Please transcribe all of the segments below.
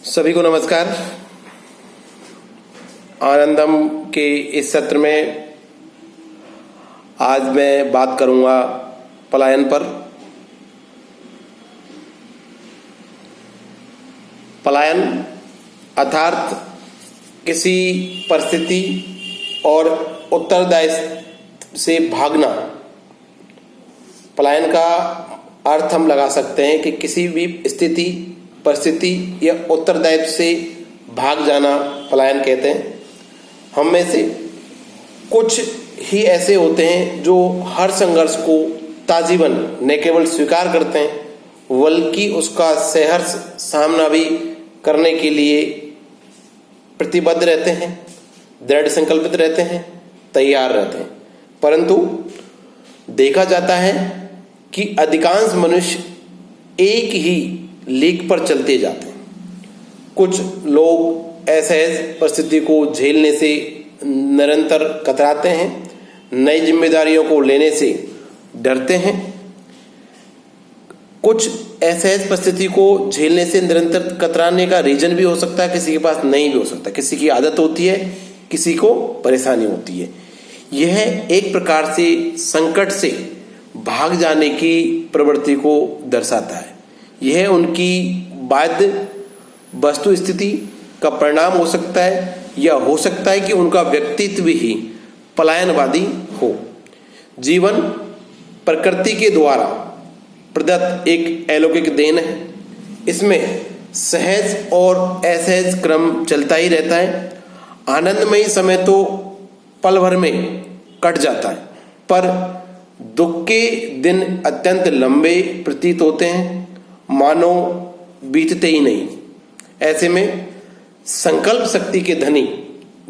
सभी को नमस्कार। आनंदम के इस सत्र में आज मैं बात करूंगा पलायन पर। पलायन अर्थात किसी परिस्थिति और उत्तरदायित्व से भागना। पलायन का अर्थ हम लगा सकते हैं कि किसी भी स्थिति, परिस्थिति या उत्तरदायित्व से भाग जाना पलायन कहते हैं। हम में से कुछ ही ऐसे होते हैं जो हर संघर्ष को ताजीवन न केवल स्वीकार करते हैं बल्कि उसका सहर्ष सामना भी करने के लिए प्रतिबद्ध रहते हैं, दृढ़ संकल्पित रहते हैं, तैयार रहते हैं। परंतु देखा जाता है कि अधिकांश मनुष्य एक ही लीक पर चलते जाते हैं। कुछ लोग असहज परिस्थिति को झेलने से निरंतर कतराते हैं, नई जिम्मेदारियों को लेने से डरते हैं। कुछ असहज परिस्थिति को झेलने से निरंतर कतराने का रीजन भी हो सकता है, किसी के पास नहीं भी हो सकता। किसी की आदत होती है, किसी को परेशानी होती है। यह एक प्रकार से संकट से भाग जाने की प्रवृत्ति को दर्शाता है। यह उनकी बाध्य वस्तु स्थिति का परिणाम हो सकता है या हो सकता है कि उनका व्यक्तित्व ही पलायनवादी हो। जीवन प्रकृति के द्वारा प्रदत्त एक अलौकिक देन है। इसमें सहज और असहज क्रम चलता ही रहता है। आनंदमयी समय तो पल भर में कट जाता है, पर दुख के दिन अत्यंत लंबे प्रतीत होते हैं, मानो बीतते ही नहीं। ऐसे में संकल्प शक्ति के धनी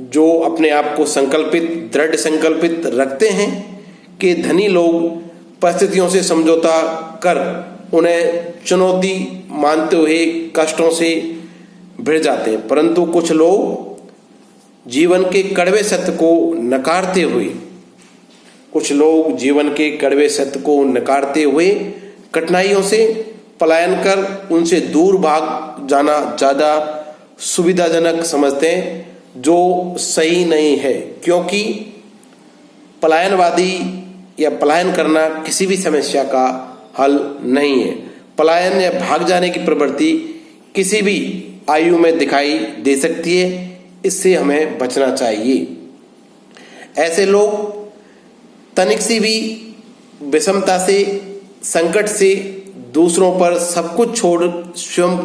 जो अपने आप को संकल्पित, दृढ़ संकल्पित रखते हैं कि धनी लोग परिस्थितियों से समझौता कर उन्हें चुनौती मानते हुए कष्टों से भिड़ जाते हैं। परंतु कुछ लोग जीवन के कड़वे सत्य को नकारते हुए कठिनाइयों से पलायन कर उनसे दूर भाग जाना ज्यादा सुविधाजनक समझते हैं, जो सही नहीं है। क्योंकि पलायनवादी या पलायन करना किसी भी समस्या का हल नहीं है। पलायन या भाग जाने की प्रवृत्ति किसी भी आयु में दिखाई दे सकती है। इससे हमें बचना चाहिए। ऐसे लोग तनिक सी भी विषमता से, संकट से, दूसरों पर सब कुछ छोड़ स्वयं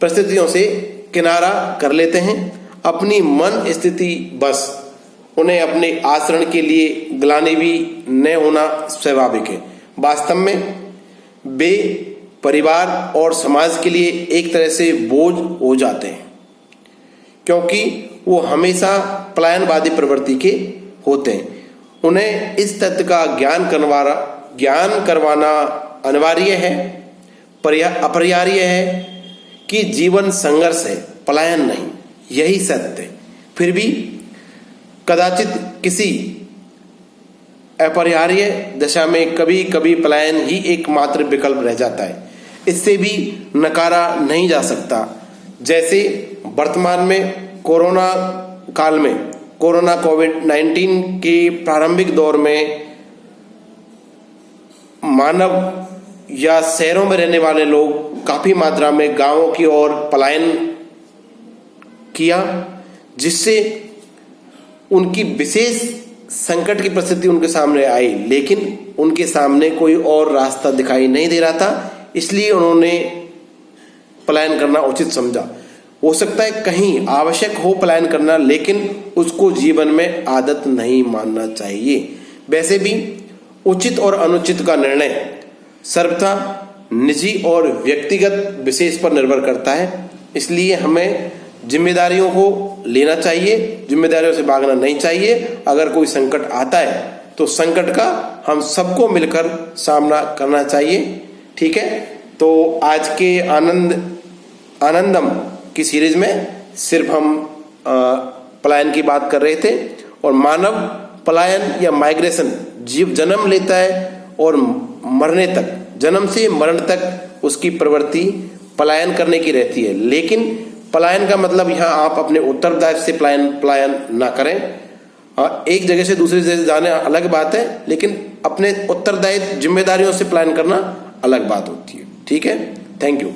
परिस्थितियों से किनारा कर लेते हैं। अपनी मन स्थिति बस उन्हें अपने आचरण के लिए ग्लानि भी न होना स्वाभाविक है। वास्तव में वे परिवार और समाज के लिए एक तरह से बोझ हो जाते हैं, क्योंकि वो हमेशा पलायनवादी प्रवृत्ति के होते हैं। उन्हें इस तथ्य का ज्ञान करवाना अनिवार्य है, अपरिहार्य है कि जीवन संघर्ष है, पलायन नहीं। यही सत्य है। फिर भी कदाचित किसी अपरिहार्य दशा में कभी कभी पलायन ही एकमात्र विकल्प रह जाता है। इससे भी नकारा नहीं जा सकता। जैसे वर्तमान में कोरोना काल में, कोविड-19 के प्रारंभिक दौर में मानव या शहरों में रहने वाले लोग काफी मात्रा में गांवों की ओर पलायन किया, जिससे उनकी विशेष संकट की परिस्थिति उनके सामने आई, लेकिन उनके सामने कोई और रास्ता दिखाई नहीं दे रहा था। इसलिए उन्होंने पलायन करना उचित समझा। हो सकता है कहीं आवश्यक हो पलायन करना, लेकिन उसको जीवन में आदत नहीं मानना चाहिए। वैसे भी उचित और अनुचित का निर्णय सर्वथा निजी और व्यक्तिगत विशेष पर निर्भर करता है। इसलिए हमें जिम्मेदारियों को लेना चाहिए, जिम्मेदारियों से भागना नहीं चाहिए। अगर कोई संकट आता है तो संकट का हम सबको मिलकर सामना करना चाहिए। ठीक है, तो आज के आनंदम की सीरीज में सिर्फ हम पलायन की बात कर रहे थे। और मानव पलायन या माइग्रेशन जीव जन्म लेता है और मरने तक, जन्म से मरण तक उसकी प्रवृत्ति पलायन करने की रहती है। लेकिन पलायन का मतलब यहाँ आप अपने उत्तरदायित्व से पलायन ना करें। एक जगह से दूसरी जगह जाने अलग बात है, लेकिन अपने उत्तरदायित्व जिम्मेदारियों से पलायन करना अलग बात होती है। ठीक है, थैंक यू।